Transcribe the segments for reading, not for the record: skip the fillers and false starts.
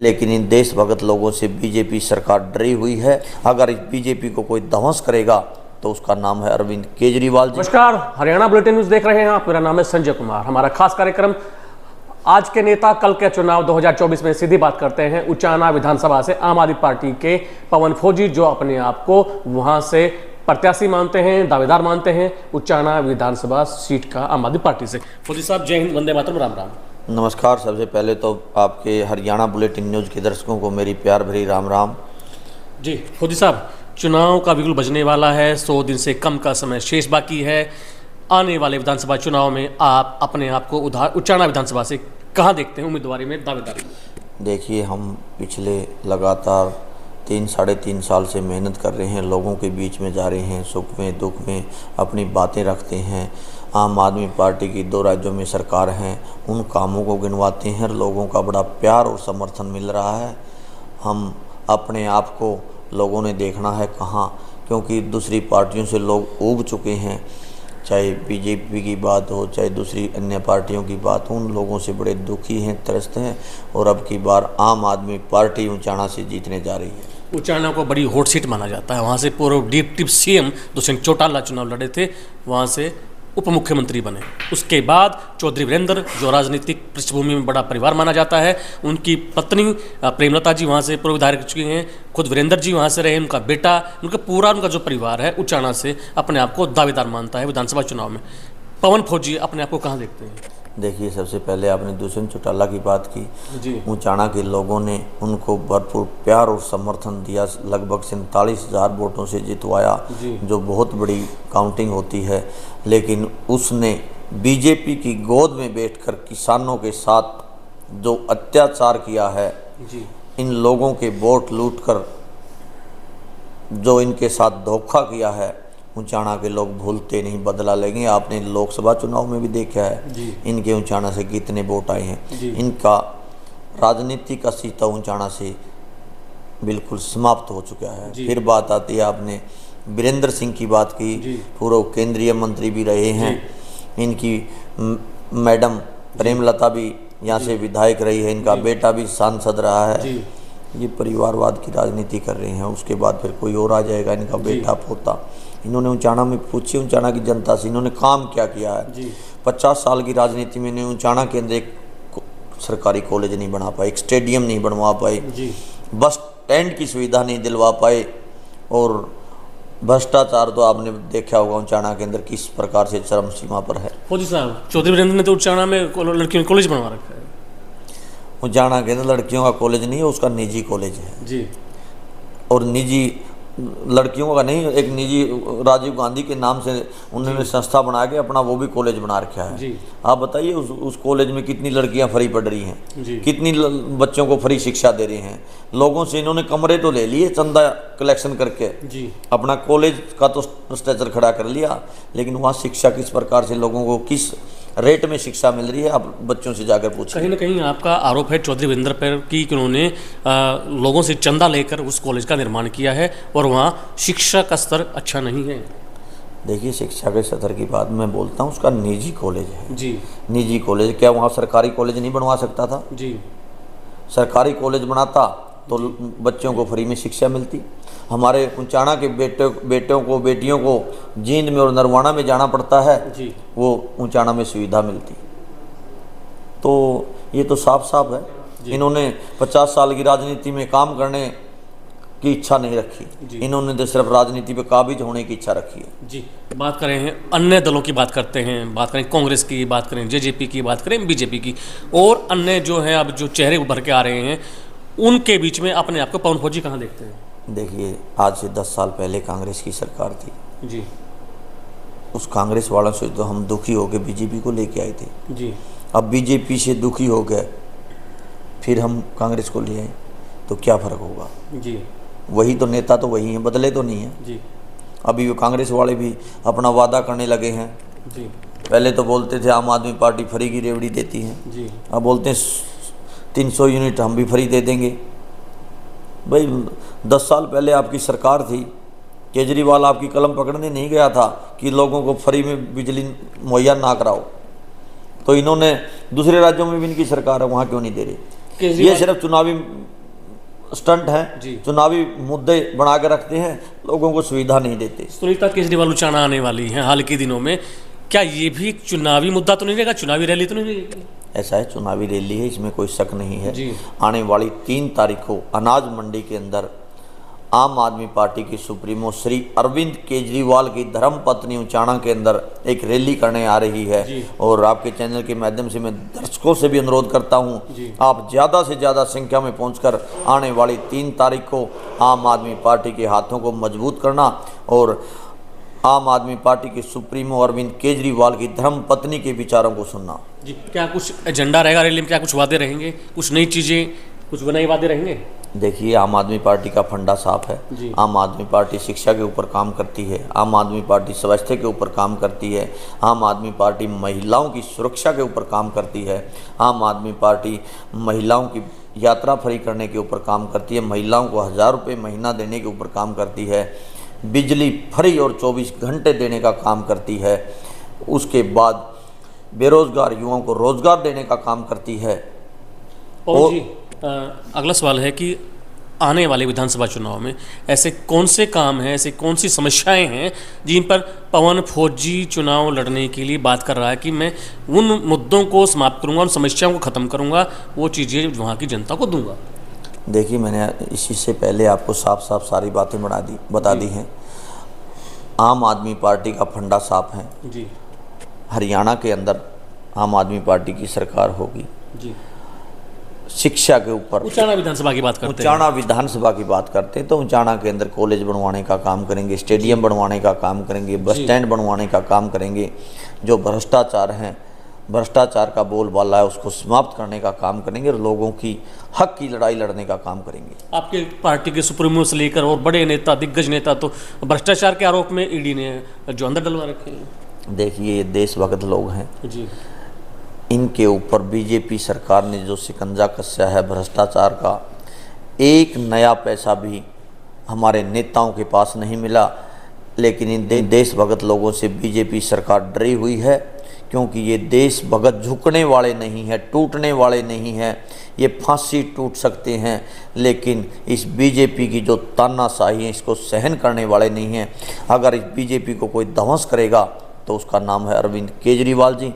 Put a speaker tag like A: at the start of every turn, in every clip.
A: लेकिन इन देशभगत लोगों से बीजेपी सरकार डरी हुई है। अगर इस बीजेपी को कोई ध्वंस करेगा तो उसका नाम है अरविंद केजरीवाल जी।
B: नमस्कार, हरियाणा बुलेटिन न्यूज देख रहे हैं आप। मेरा नाम है संजय कुमार। हमारा खास कार्यक्रम आज के नेता कल के चुनाव 2024 में सीधी बात करते हैं। उचाना विधानसभा से आम आदमी पार्टी के पवन फौजी, जो अपने आप को वहां से प्रत्याशी मानते हैं, दावेदार मानते हैं उचाना विधानसभा सीट का आम आदमी पार्टी से। फौजी साहब, जय हिंद, वंदे मातरम, राम राम।
A: नमस्कार। सबसे पहले तो आपके हरियाणा बुलेटिन न्यूज़ के दर्शकों को मेरी प्यार भरी राम राम
B: जी। फौजी साहब, चुनाव का बिगुल बजने वाला है, 100 दिन से कम का समय शेष बाकी है। आने वाले विधानसभा चुनाव में आप अपने आप को उचाना विधानसभा से कहाँ देखते हैं उम्मीदवारी में, दावेदारी में?
A: देखिए, हम पिछले लगातार 3-3.5 साल से मेहनत कर रहे हैं, लोगों के बीच में जा रहे हैं, सुख में दुख में अपनी बातें रखते हैं। आम आदमी पार्टी की 2 राज्यों में सरकार है, उन कामों को गिनवाते हैं। लोगों का बड़ा प्यार और समर्थन मिल रहा है। हम अपने आप को लोगों ने देखना है कहाँ, क्योंकि दूसरी पार्टियों से लोग ऊब चुके हैं। चाहे बीजेपी की बात हो, चाहे दूसरी अन्य पार्टियों की बात हो, उन लोगों से बड़े दुखी हैं, त्रस्त हैं। और अब की बार आम आदमी पार्टी उचाना से जीतने जा रही है।
B: उचाना को बड़ी हॉट सीट माना जाता है। वहाँ से पूर्व डिप्टी सीएम दुष्यंत चौटाला चुनाव लड़े थे, वहाँ से उप मुख्यमंत्री बने। उसके बाद चौधरी वीरेंद्र, जो राजनीतिक पृष्ठभूमि में बड़ा परिवार माना जाता है, उनकी पत्नी प्रेमलता जी वहाँ से पूर्व विधायक रह चुकी हैं। खुद वीरेंद्र जी वहाँ से रहे, उनका बेटा, उनका जो परिवार है उचाना से अपने आप को दावेदार मानता है विधानसभा चुनाव में। पवन फौजी अपने आप को कहाँ देखते हैं?
A: देखिए, सबसे पहले आपने दुष्यंत चौटाला की बात की
B: जी।
A: उचाना के लोगों ने उनको भरपूर प्यार और समर्थन दिया, लगभग 47,000 वोटों से जितवाया, जो बहुत बड़ी काउंटिंग होती है। लेकिन उसने बीजेपी की गोद में बैठकर किसानों के साथ जो अत्याचार किया है, इन लोगों के वोट लूटकर जो इनके साथ धोखा किया है, उचाना के लोग भूलते नहीं, बदला लेंगे। आपने लोकसभा चुनाव में भी देखा है इनके उचाना से कितने वोट आए हैं। इनका राजनीतिक अस्तित्व उचाना से बिल्कुल समाप्त हो चुका है। फिर बात आती है, आपने वीरेंद्र सिंह की बात की, पूर्व केंद्रीय मंत्री भी रहे हैं। इनकी मैडम प्रेमलता भी यहाँ से विधायक रही है, इनका बेटा भी सांसद रहा है। ये परिवारवाद की राजनीति कर रहे हैं। उसके बाद फिर कोई और आ जाएगा, इनका बेटा पोता। इन्होंने उचाना में पूछिए उचाना की जनता से इन्होंने काम क्या किया है। 50 साल की राजनीति में इन्होंने उचाना के अंदर एक सरकारी कॉलेज नहीं बना पाए, एक स्टेडियम नहीं बनवा पाए, बस स्टैंड की सुविधा नहीं दिलवा पाए। और भ्रष्टाचार तो आपने देखा होगा उचाना के अंदर किस प्रकार से चरम सीमा पर है।
B: फौजी साहब, चौधरी वीरेंद्र ने तो उचाना में लड़कियों कॉलेज बनवा रखा है।
A: उचाना के अंदर लड़कियों का कॉलेज नहीं है, उसका निजी कॉलेज है
B: जी।
A: और निजी लड़कियों का नहीं, एक निजी राजीव गांधी के नाम से उन्होंने संस्था बना के अपना वो भी कॉलेज बना रखा है। आप बताइए उस कॉलेज में कितनी लड़कियां फ्री पढ़ रही हैं, कितनी बच्चों को फ्री शिक्षा दे रहे हैं। लोगों से इन्होंने कमरे तो ले लिए चंदा कलेक्शन करके, अपना कॉलेज का तो स्ट्रक्चर खड़ा कर लिया, लेकिन वहाँ शिक्षा किस प्रकार से लोगों को किस रेट में शिक्षा मिल रही है, आप बच्चों से जाकर पूछिए।
B: कहीं ना कहीं आपका आरोप है चौधरी वीरेंद्र पर कि उन्होंने लोगों से चंदा लेकर उस कॉलेज का निर्माण किया है और वहाँ शिक्षा का स्तर अच्छा नहीं है।
A: देखिए, शिक्षा के स्तर की बात मैं बोलता हूँ, उसका निजी कॉलेज है जी। निजी कॉलेज, क्या वहाँ सरकारी कॉलेज नहीं बनवा सकता था जी? सरकारी कॉलेज बनाता तो बच्चों को फ्री में शिक्षा मिलती। हमारे उचाना के बेटों को बेटियों को जींद में और नरवाना में जाना पड़ता है जी, वो उचाना में सुविधा मिलती। तो ये तो साफ साफ है, इन्होंने 50 साल की राजनीति में काम करने की इच्छा नहीं रखी, इन्होंने तो सिर्फ राजनीति पे काबिज होने की इच्छा रखी है
B: जी। बात करें हैं अन्य दलों की, बात करते हैं, बात करें कांग्रेस की, बात करें जेजेपी की, बात करें बीजेपी की, और अन्य जो है अब जो चेहरे उभर के आ रहे हैं, उनके बीच में अपने आप को पवन फौजी कहाँ देखते हैं?
A: देखिए, आज से 10 साल पहले कांग्रेस की सरकार थी
B: जी।
A: उस कांग्रेस वालों से तो हम दुखी हो गए, बीजेपी को लेके आए थे जी। अब बीजेपी से दुखी हो गए, फिर हम कांग्रेस को ले आए, तो क्या फ़र्क होगा जी? वही तो नेता तो वही हैं, बदले तो नहीं हैं जी। अभी वो कांग्रेस वाले भी अपना वादा करने लगे हैं जी। पहले तो बोलते थे आम आदमी पार्टी फ्री की रेवड़ी देती है जी, अब बोलते हैं 300 यूनिट हम भी फ्री दे देंगे। भाई 10 साल पहले आपकी सरकार थी, केजरीवाल आपकी कलम पकड़ने नहीं गया था कि लोगों को फ्री में बिजली मुहैया ना कराओ, तो इन्होंने दूसरे राज्यों में भी इनकी सरकार है, वहाँ क्यों नहीं दे रही? ये सिर्फ चुनावी स्टंट है,
B: जी।
A: चुनावी मुद्दे बना के रखते हैं, लोगों को सुविधा नहीं देते।
B: सुनीता केजरीवाल उचाना आने वाली हैं हाल के दिनों में, क्या ये भी एक चुनावी मुद्दा तो नहीं रहेगा, चुनावी रैली तो नहीं रहेगी?
A: ऐसा है, चुनावी रैली है, इसमें कोई शक नहीं है।
B: जी।
A: आने वाली 3 तारीख को अनाज मंडी के अंदर आम आदमी पार्टी की सुप्रीमो श्री अरविंद केजरीवाल की धर्मपत्नी उचाना के अंदर एक रैली करने आ रही है।
B: जी।
A: और आपके चैनल के माध्यम से मैं दर्शकों से भी अनुरोध करता हूं, आप ज़्यादा से ज़्यादा संख्या में पहुंचकर आने वाली 3 तारीख को आम आदमी पार्टी के हाथों को मजबूत करना और आम आदमी पार्टी के सुप्रीमो अरविंद केजरीवाल की धर्मपत्नी के विचारों को सुनना।
B: जी, क्या कुछ एजेंडा रहेगा रैली में, क्या कुछ वादे रहेंगे, कुछ नई चीज़ें, कुछ नए वादे रहेंगे?
A: देखिए, आम आदमी पार्टी का फंडा साफ है।
B: जी।
A: आम आदमी पार्टी शिक्षा के ऊपर काम करती है, आम आदमी पार्टी स्वास्थ्य के ऊपर काम करती है, आम आदमी पार्टी महिलाओं की सुरक्षा के ऊपर काम करती है, आम आदमी पार्टी महिलाओं की यात्रा फ्री करने के ऊपर काम करती है, महिलाओं को 1000 रुपये महीना देने के ऊपर काम करती है, बिजली फ्री और 24 घंटे देने का काम करती है, उसके बाद बेरोजगार युवाओं को रोजगार देने का काम करती है।
B: और जी, अगला सवाल है कि आने वाले विधानसभा चुनाव में ऐसे कौन से काम हैं, ऐसे कौन सी समस्याएं हैं जिन पर पवन फौजी चुनाव लड़ने के लिए बात कर रहा है कि मैं उन मुद्दों को समाप्त करूंगा, उन समस्याओं को ख़त्म करूंगा, वो चीज़ें वहाँ की जनता को दूंगा?
A: देखिए, मैंने इसी से पहले आपको साफ साफ सारी बातें बता दी हैं। आम आदमी पार्टी का फंडा साफ है।
B: जी।
A: हरियाणा के अंदर आम आदमी पार्टी की सरकार होगी।
B: जी।
A: शिक्षा के ऊपर
B: उचाना विधानसभा की बात करते हैं।
A: उचाना विधानसभा की बात करते हैं तो उचाना के अंदर कॉलेज बनवाने का काम करेंगे, स्टेडियम बनवाने का काम करेंगे, बस स्टैंड बनवाने का काम करेंगे। जो भ्रष्टाचार हैं, भ्रष्टाचार का बोलबाला है, उसको समाप्त करने का काम करेंगे और लोगों की हक की लड़ाई लड़ने का काम करेंगे।
B: आपके पार्टी के सुप्रीमो से लेकर और बड़े नेता, दिग्गज नेता तो भ्रष्टाचार के आरोप में ईडी ने जो अंदर डलवा रखे हैं।
A: देखिए, ये देशभक्त लोग हैं।
B: जी।
A: इनके ऊपर बीजेपी सरकार ने जो शिकंजा कसा है भ्रष्टाचार का, एक नया पैसा भी हमारे नेताओं के पास नहीं मिला। लेकिन इन देशभक्त लोगों से बीजेपी सरकार डरी हुई है, क्योंकि ये देशभक्त झुकने वाले नहीं हैं, टूटने वाले नहीं हैं। ये फांसी टूट सकते हैं, लेकिन इस बीजेपी की जो तानाशाही है इसको सहन करने वाले नहीं हैं। अगर इस बीजेपी को कोई ध्वंस करेगा तो उसका नाम है अरविंद केजरीवाल जी।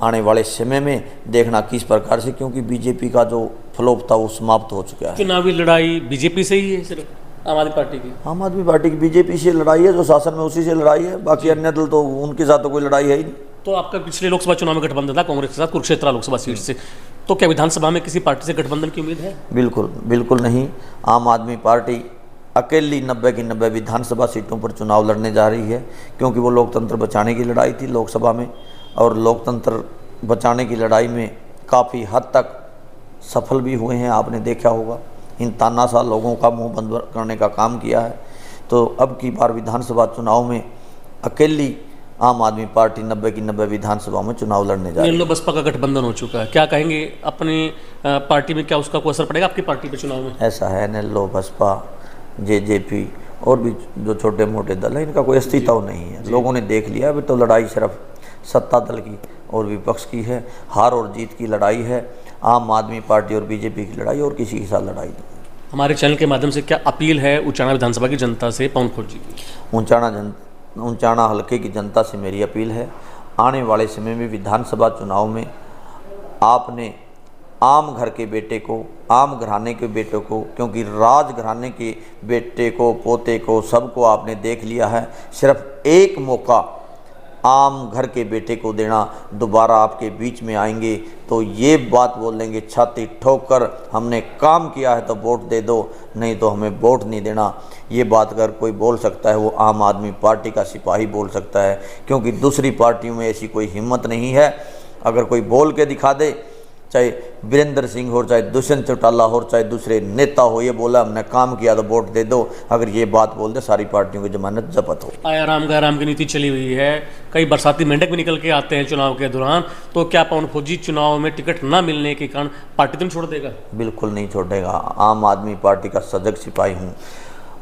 A: आने वाले समय में देखना किस प्रकार से, क्योंकि बीजेपी का जो फ्लॉप था वो समाप्त हो चुका है।
B: चुनावी लड़ाई बीजेपी से ही है, सिर्फ आम आदमी पार्टी की?
A: आम आदमी पार्टी की बीजेपी से लड़ाई है, जो शासन में उसी से लड़ाई है। बाकी अन्य दल तो उनके साथ तो कोई लड़ाई है ही नहीं।
B: तो आपका पिछले लोकसभा चुनाव में गठबंधन था कांग्रेस के साथ कुरुक्षेत्र लोकसभा सीट से, तो क्या विधानसभा में किसी पार्टी से गठबंधन की उम्मीद है?
A: बिल्कुल बिल्कुल नहीं। आम आदमी पार्टी अकेली 90 की 90 विधानसभा सीटों पर चुनाव लड़ने जा रही है, क्योंकि वो लोकतंत्र बचाने की लड़ाई थी लोकसभा में, और लोकतंत्र बचाने की लड़ाई में काफ़ी हद तक सफल भी हुए हैं। आपने देखा होगा, इन तानाशाह लोगों का मुंह बंद करने का काम किया है। तो अब की बार विधानसभा चुनाव में अकेली आम आदमी पार्टी 90 की 90 विधानसभा में चुनाव लड़ने जा रही है।
B: येलो बसपा का गठबंधन हो चुका है, क्या कहेंगे अपनी पार्टी में, क्या उसका कोई असर पड़ेगा आपकी पार्टी पे चुनाव में?
A: ऐसा है, नेल्लो, बसपा, जेजेपी और भी जो छोटे मोटे दल हैं, इनका कोई अस्तित्व नहीं है। लोगों ने देख लिया, अभी तो लड़ाई सिर्फ सत्ता दल की और विपक्ष की है। हार और जीत की लड़ाई है, आम आदमी पार्टी और बीजेपी की लड़ाई, और किसी के साथ लड़ाई नहीं।
B: हमारे चैनल के माध्यम से क्या अपील है उचाना विधानसभा की जनता से पवन फौजी की?
A: उचाना हल्के की जनता से मेरी अपील है, आने वाले समय में विधानसभा चुनाव में आपने आम घर के बेटे को, आम घराने के बेटे को, क्योंकि राज घराने के बेटे को, पोते को, सबको आपने देख लिया है, सिर्फ एक मौका आम घर के बेटे को देना। दोबारा आपके बीच में आएंगे तो ये बात बोल देंगे छाती ठोक कर, हमने काम किया है तो वोट दे दो, नहीं तो हमें वोट नहीं देना। ये बात अगर कोई बोल सकता है वो आम आदमी पार्टी का सिपाही बोल सकता है, क्योंकि दूसरी पार्टियों में ऐसी कोई हिम्मत नहीं है। अगर कोई बोल के दिखा दे, चाहे वीरेंद्र सिंह हो, चाहे दुष्यंत चौटाला हो, चाहे दूसरे नेता हो, ये बोला हमने काम किया तो वोट दे दो, अगर ये बात बोल दे सारी पार्टियों की जमानत जब्त हो।
B: आया राम गया राम की नीति चली हुई है, कई बरसाती मेंढक भी निकल के आते हैं चुनाव के दौरान, तो क्या पवन फौजी चुनाव में टिकट ना मिलने के कारण पार्टी तुम छोड़ देगा?
A: बिल्कुल नहीं छोड़ेगा। आम आदमी पार्टी का सजग सिपाही हूँ।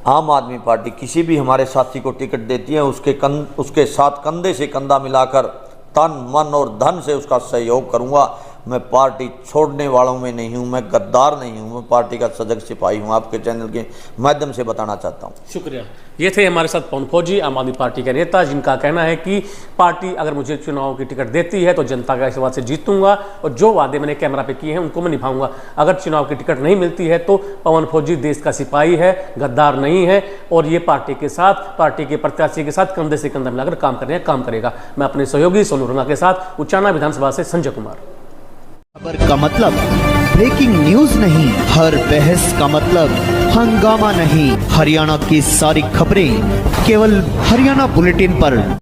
A: आम आदमी पार्टी किसी भी हमारे साथी को टिकट देती है, उसके साथ कंधे से कंधा मिलाकर तन मन और धन से उसका सहयोग करूंगा। मैं पार्टी छोड़ने वालों में नहीं हूँ, मैं गद्दार नहीं हूँ, मैं पार्टी का सजग सिपाही हूँ। आपके चैनल के माध्यम से बताना चाहता हूँ।
B: शुक्रिया। ये थे हमारे साथ पवन फौजी, आम आदमी पार्टी के नेता, जिनका कहना है कि पार्टी अगर मुझे चुनाव की टिकट देती है तो जनता के आशीर्वाद से जीतूंगा और जो वादे मैंने कैमरा पे किए हैं उनको मैं निभाऊंगा। अगर चुनाव की टिकट नहीं मिलती है तो पवन फौजी देश का सिपाही है, गद्दार नहीं है और ये पार्टी के साथ, पार्टी के प्रत्याशी के साथ कंधे से कंधा मिलाकर काम करेगा। मैं अपने सहयोगी सोनू रंगा के साथ उचाना विधानसभा से संजय कुमार।
C: खबर का मतलब ब्रेकिंग न्यूज नहीं, हर बहस का मतलब हंगामा नहीं। हरियाणा की सारी खबरें केवल हरियाणा बुलेटिन पर।